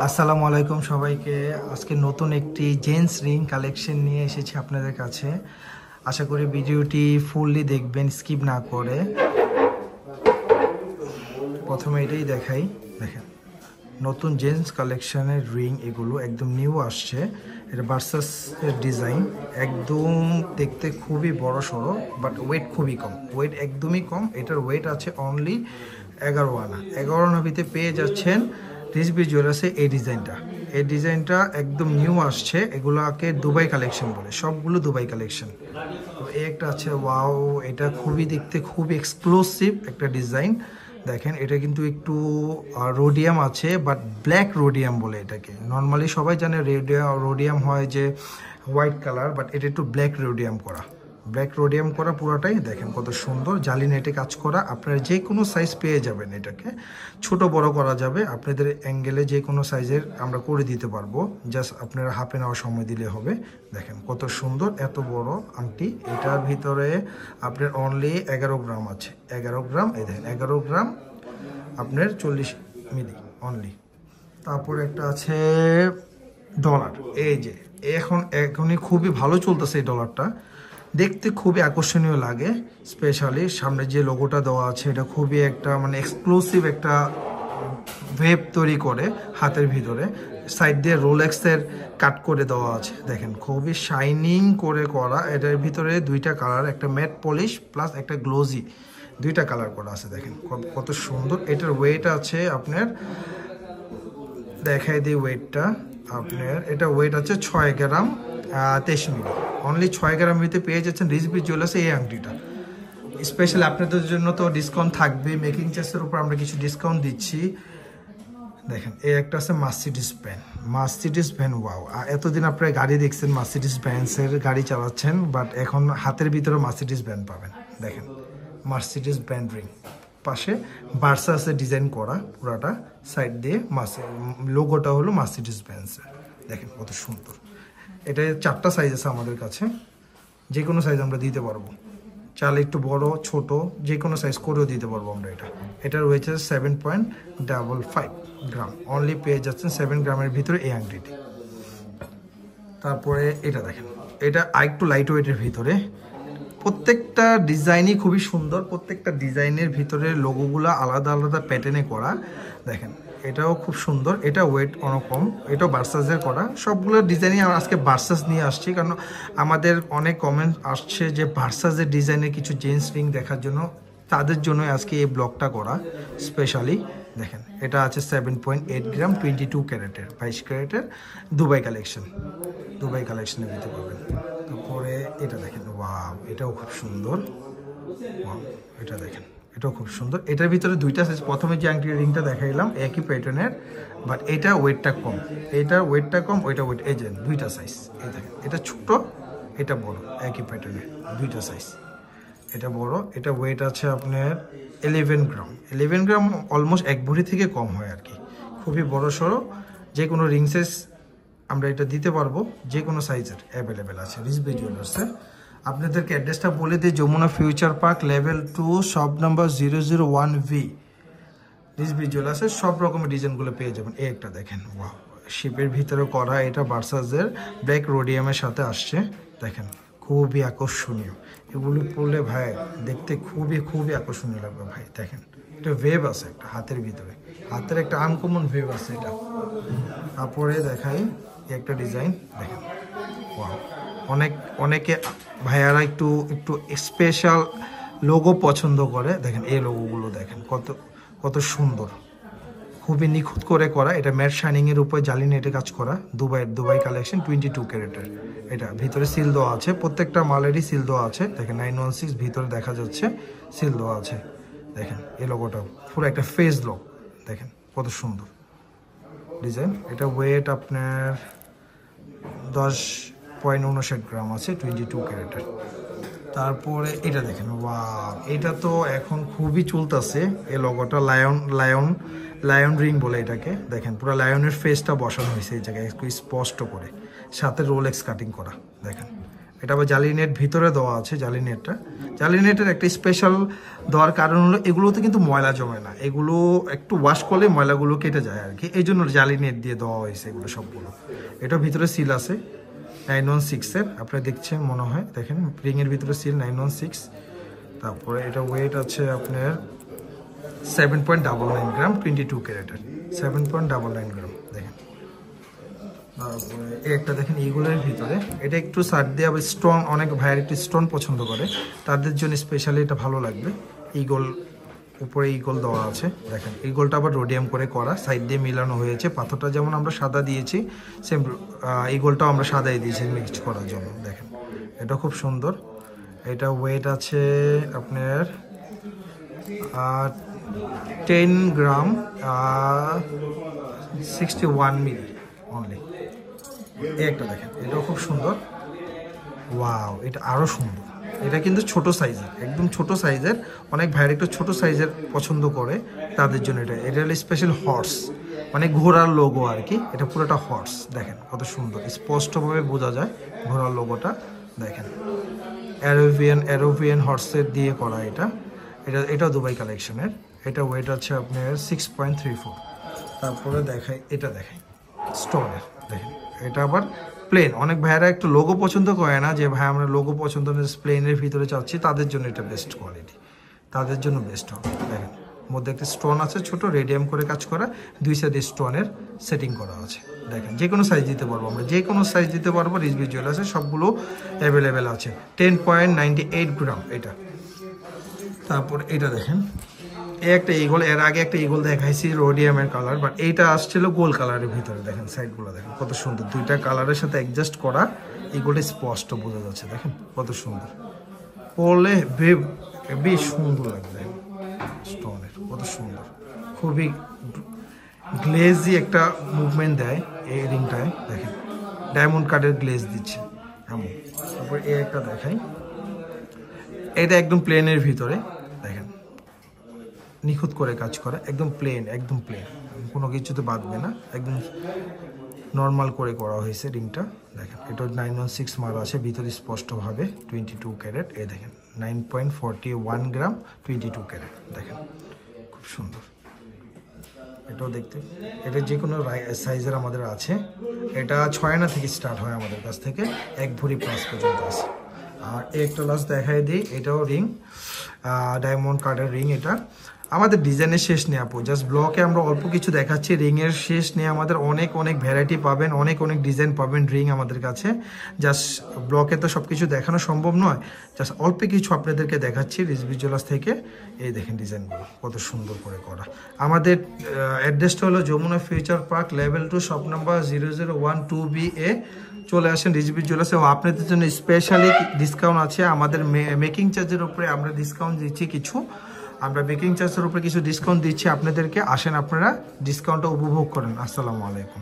আসসালামু আলাইকুম সবাইকে। আজকে নতুন একটি জেন্টস রিং কালেকশন নিয়ে এসেছি আপনাদের কাছে। আশা করি ভিডিওটি ফুললি দেখবেন, স্কিপ না করে। প্রথমে এটাই দেখাই, দেখেন নতুন জেন্টস কালেকশনের রিং, এগুলো একদম নিউ আসছে। এটা ভার্সাস এর ডিজাইন, একদম দেখতে খুবই বড় সড়ো, বাট ওয়েট খুবই কম, ওয়েট একদমই কম। এটার ওয়েট আছে অনলি 11 আনা। 11 আনা ভিতরে পেয়ে যাচ্ছেন রিজবি জুয়েলার্সে এই ডিজাইনটা একদম নিউ আসছে। এগুলোকে দুবাই কালেকশন বলে, সবগুলো দুবাই কালেকশন। তো এই একটা আছে, ওয়াও, এটা খুবই দেখতে খুবই এক্সক্লুসিভ একটা ডিজাইন। দেখেন এটা কিন্তু একটু রোডিয়াম আছে, বাট ব্ল্যাক রোডিয়াম বলে এটাকে। নর্মালি সবাই জানে রোডিয়াম হয় যে হোয়াইট কালার, বাট এটা একটু ব্ল্যাক রোডিয়াম করা পুরোটাই। দেখেন কত সুন্দর জালি নেটে কাজ করা। আপনারা যে কোনো সাইজ পেয়ে যাবেন, এটাকে ছোট বড় করা যাবে আপনাদের অ্যাঙ্গেলে, যে কোনো সাইজের আমরা করে দিতে পারবো। জাস্ট আপনারা হাফে নেওয়ার সময় দিলে হবে। দেখেন কত সুন্দর, এত বড় আংটি। এটার ভিতরে আপনার অনলি 11 গ্রাম আছে, 11 গ্রাম। এই দেখেন 11 গ্রাম আপনার 40 মিলি অনলি। তারপরে একটা আছে ডলার, এই যে এখনই খুবই ভালো চলতেছে এই ডলারটা, দেখতে খুবই আকর্ষণীয় লাগে। স্পেশালি সামনে যে লোগোটা দেওয়া আছে, এটা খুবই একটা মানে এক্সক্লুসিভ একটা ওয়েব তৈরি করে হাতের ভিতরে। সাইড দিয়ে রোলেক্সের কাট করে দেওয়া আছে, দেখেন খুবই শাইনিং করে করা। এটার ভিতরে দুইটা কালার, একটা ম্যাট পলিশ প্লাস একটা গ্লোজি, দুইটা কালার করা আছে। দেখেন কত সুন্দর। এটার ওয়েট আছে আপনার, দেখাই দিই ওয়েটটা আপনার। এটা ওয়েট আছে 6 গ্রাম 23 মিলি। অনলি 6 গ্রাম ভিতরে পেয়ে যাচ্ছেন রিজবি জুয়েলার্সে এই আংটিটা। স্পেশালি আপনাদের জন্য তো ডিসকাউন্ট থাকবে, মেকিং চার্জের উপর আমরা কিছু ডিসকাউন্ট দিচ্ছি। দেখেন এই একটা আছে মার্সিডিজ ভ্যান, ওয়াও। এতদিন আপনারা গাড়ি দেখছেন, মার্সিডিজ ভ্যান্সের গাড়ি চালাচ্ছেন, বাট এখন হাতের ভিতরে মার্সিডিজ ভ্যান পাবেন। দেখেন মার্সিডিজ ভ্যান রিং, পাশে ভার্সাসে ডিজাইন করা পুরাটা, সাইড দিয়ে লোগোটা হলো মার্সিডিজ ভ্যান্সের। দেখেন কত সুন্দর। এটা 4টা সাইজ আছে আমাদের কাছে, যে কোনো সাইজ আমরা দিতে পারবো। চাল একটু বড় ছোট যে কোনো সাইজ করেও দিতে পারবো আমরা। এটার ওয়েট আছে 7.55 গ্রাম। অনলি পেয়ে যাচ্ছেন 7 গ্রামের ভিতরে এই আংটিটি। তারপরে এটা দেখেন, এটা আরেকটু লাইট ওয়েটের ভিতরে। প্রত্যেকটা ডিজাইনই খুবই সুন্দর, প্রত্যেকটা ডিজাইনের ভিতরে লোগোগুলো আলাদা আলাদা প্যাটার্নে করা। দেখেন এটাও খুব সুন্দর। এটা ওয়েট অনেক কম, এটাও ভার্সাসের করা। সবগুলো ডিজাইনই আজকে ভার্সাস নিয়ে আসছি, কারণ আমাদের অনেক কমেন্ট আসছে যে ভার্সাসের ডিজাইনের কিছু জেন্টস রিং দেখার জন্য। তাদের জন্য আজকে এই ব্লগটা করা স্পেশালি। দেখেন এটা আছে 7.8 গ্রাম 22 ক্যারেটের, 22 ক্যারেটের দুবাই কালেকশনের ভিতরে পাবেন। তারপরে এটা দেখেন, ওয়াও, এটাও খুব সুন্দর। এটা দেখেন, এটাও খুব সুন্দর। এটার ভিতরে দুইটা সাইজ। প্রথমে যে আংটি রিংটা দেখাইলাম একই প্যাটার্নের, বাট এটা ওয়েটটা কম, ওইটা ওয়েট। এই যে দুইটা সাইজ, এই দেখেন এটা ছোট এটা বড়, একই প্যাটার্নের দুইটা সাইজ। এটা বড়, এটা ওয়েট আছে আপনার 11 গ্রাম, অলমোস্ট 1 ভরি থেকে কম হয় আর কি। খুবই বড় সড়ো, যে কোনো রিং সাইজ আমরা এটা দিতে পারবো, যে কোনো সাইজের অ্যাভেলেবেল আছে রিজবি জুয়েলার্সের। আপনাদেরকে অ্যাড্রেসটা বলে দিই, Jamuna future park level 2 shop number 001V Rizvi জুয়েলার্সের। সব রকমের ডিজাইনগুলো পেয়ে যাবেন। এই একটা দেখেন, ওয়াও, শিপের ভিতরে করা। এটা ভার্সাসের ব্ল্যাক রোডিয়ামের সাথে আসছে। দেখেন খুবই আকর্ষণীয়, এগুলো পরলে ভাই দেখতে খুবই আকর্ষণীয় লাগবে ভাই। দেখেন এটা ওয়েভ আছে একটা হাতের ভিতরে, হাতের একটা আনকমন ওয়েভ আছে এটা। তারপরে দেখাই একটা ডিজাইন, দেখেন ওয়াও। অনেকে ভাইয়ারা একটু স্পেশাল লোগো পছন্দ করে। দেখেন এই লোগোগুলো দেখেন কত সুন্দর, খুবই নিখুঁত করে করা। এটা ম্যাট শাইনিংয়ের উপরে জালি নেটে কাজ করা। দুবাই কালেকশন 22 ক্যারেটের। এটা ভিতরে সিল দেওয়া আছে, প্রত্যেকটা মালেরই সিল দেওয়া আছে। দেখেন 916 ভিতরে দেখা যাচ্ছে সিল দেওয়া আছে। দেখেন এই লোগোটাও পুরো একটা ফেস লোক। দেখেন কত সুন্দর ডিজাইন। এটা ওয়েট আপনার 10.59 গ্রাম আছে, 22 ক্যারেটের। তারপরে এটা দেখেন, ওয়াও, এটা তো এখন খুবই চলতেছে এই লোগোটা। লায়ন রিং বলে এটাকে। দেখেন পুরো লায়নের ফেসটা বসানো হয়েছে এই জায়গায় একটু স্পষ্ট করে, সাথে রোলেক্স কাটিং করা। দেখেন এটা আবার জালি নেট ভিতরে দেওয়া আছে। জালি নেটের একটা স্পেশাল দেওয়ার কারণ হলো এগুলোতে কিন্তু ময়লা জমে না, এগুলো একটু ওয়াশ করলে ময়লাগুলো কেটে যায় আর কি, এই জন্য জালি নেট দিয়ে দেওয়া হয়েছে এগুলো সবগুলো। এটা ভিতরে সিল আছে 916-এর, আপনারা দেখছেন মনে হয়, দেখেন রিংয়ের ভিতরে সিল 916। তারপরে এটা ওয়েট আছে আপনার 7.99 গ্রাম, 22 ক্যারেটের 7.99 গ্রাম দেখেন। তারপরে একটা দেখেন ইগলের ভিতরে, এটা একটু সার দিয়ে আবার স্টোন, অনেক ভাইয়ের একটু স্টোন পছন্দ করে, তাদের জন্য স্পেশালি এটা ভালো লাগবে। ইগল উপরে ইগল দেওয়া আছে দেখেন, ইগলটা আবার রোডিয়াম করে করা, সাইড দিয়ে মিলানো হয়েছে। পাথরটা যেমন আমরা সাদা দিয়েছি সেম ইগলটাও আমরা সাদাই দিয়েছি মিক্সড করার জন্য দেখেন। এটা খুব সুন্দর। এটা ওয়েট আছে আপনার 10 গ্রাম 61 মিলি অনলি। একটা দেখেন, এটাও খুব সুন্দর। ওয়াও, এটা আরও সুন্দর। এটা কিন্তু ছোট সাইজের, একদম ছোট সাইজের, অনেক ভাইয়ের একটু ছোট সাইজের পছন্দ করে, তাদের জন্য এটা হলো স্পেশাল হর্স, মানে ঘোড়ার লোগো আর কি। এটা পুরোটা হর্স দেখেন কত সুন্দর, স্পষ্টভাবে বোঝা যায় ঘোড়ার লোগোটা দেখেন। অ্যারোভিয়ান হর্সের দিয়ে করা এটা দুবাই কালেকশনের। এটা ওয়েট আছে আপনার 6.34। তারপরে এটা দেখাই স্টোনের দেখেন, এটা আবার প্লেন। অনেক ভাইয়েরা একটু লোগো পছন্দ করে না, যে ভাই আমরা লোগো পছন্দ না, প্লেনের ভিতরে চাচ্ছি, তাদের জন্য এটা বেস্ট কোয়ালিটি, তাদের জন্য বেস্ট হবে দেখেন। মধ্যে একটা স্টোন আছে ছোট, রেডিয়াম করে কাজ করা, দুই সাইডে স্টোনের সেটিং করা আছে দেখেন। যে কোনো সাইজ দিতে পারবো আমরা, যে কোনো সাইজ দিতে পারবো। রিজভি জুয়েলার্সে সবগুলো অ্যাভেলেবেল আছে। 10.98 গ্রাম এটা। তারপর এটা দেখেন, একটা ইগল, এর আগে একটা ইগল দেখাইছি রোডিয়ামের কালার, বাট এইটা আসছিল গোল্ড কালারের ভিতরে দেখেন। সাইডগুলো দেখেন কত সুন্দর, দুইটা কালারের সাথে অ্যাডজাস্ট করা, ইগলটা স্পষ্ট বোঝা যাচ্ছে দেখেন কত সুন্দর। পরলে বেশ সুন্দর লাগবে, স্টোনের কত সুন্দর, খুবই গ্লেজি একটা মুভমেন্ট দেয় এই রিংটায় দেখেন, ডায়মন্ড কাটের গ্লেজ দিচ্ছে এমন। তারপর একটা দেখাই, এটা একদম প্লেনের ভিতরে দেখেন, নিখুঁত করে কাজ করা, একদম প্লেন, কোনো কিছুতে বাঁধবে না, একদম নর্মাল করে করা হয়েছে রিংটা দেখেন। এটা 916 মাল আছে ভিতরে স্পষ্টভাবে, 22 ক্যারেট। এই দেখেন 9.41 গ্রাম, 22 ক্যারেট দেখেন, খুব সুন্দর। এটাও দেখতে, এটা যে কোনো সাইজের আমাদের আছে। এটা 6 আনা থেকে স্টার্ট হয় আমাদের কাছ থেকে, 1 ভরি প্লাস পর্যন্ত আছে। আর একটা লাস্ট দেখাই দিই, এটাও রিং, ডায়মন্ড কার্ডের রিং। এটা আমাদের ডিজাইনের শেষ নেই আপু, জাস্ট ব্লকে আমরা অল্প কিছু দেখাচ্ছি, রিংয়ের শেষ নেই আমাদের, অনেক ভ্যারাইটি পাবেন, অনেক ডিজাইন পাবেন রিং আমাদের কাছে। জাস্ট ব্লকে তো সব কিছু দেখানো সম্ভব নয়, জাস্ট অল্প কিছু আপনাদেরকে দেখাচ্ছি রিজভি জুয়েলার্স থেকে। এই দেখেন ডিজাইনগুলো কত সুন্দর করে করা। আমাদের অ্যাড্রেসটা হলো Jamuna future park, level 2, shop number 0012BA। চলে আসেন রিজভি জুয়েলার্সে। আপনাদের জন্য স্পেশালি ডিসকাউন্ট আছে, আমাদের মেকিং চার্জের উপরে আমরা ডিসকাউন্ট দিচ্ছি কিছু, আমরা মেকিং চার্জের উপরে কিছু ডিসকাউন্ট দিচ্ছি আপনাদেরকে। আসেন আপনারা ডিসকাউন্টটা উপভোগ করেন। আসসালামু আলাইকুম।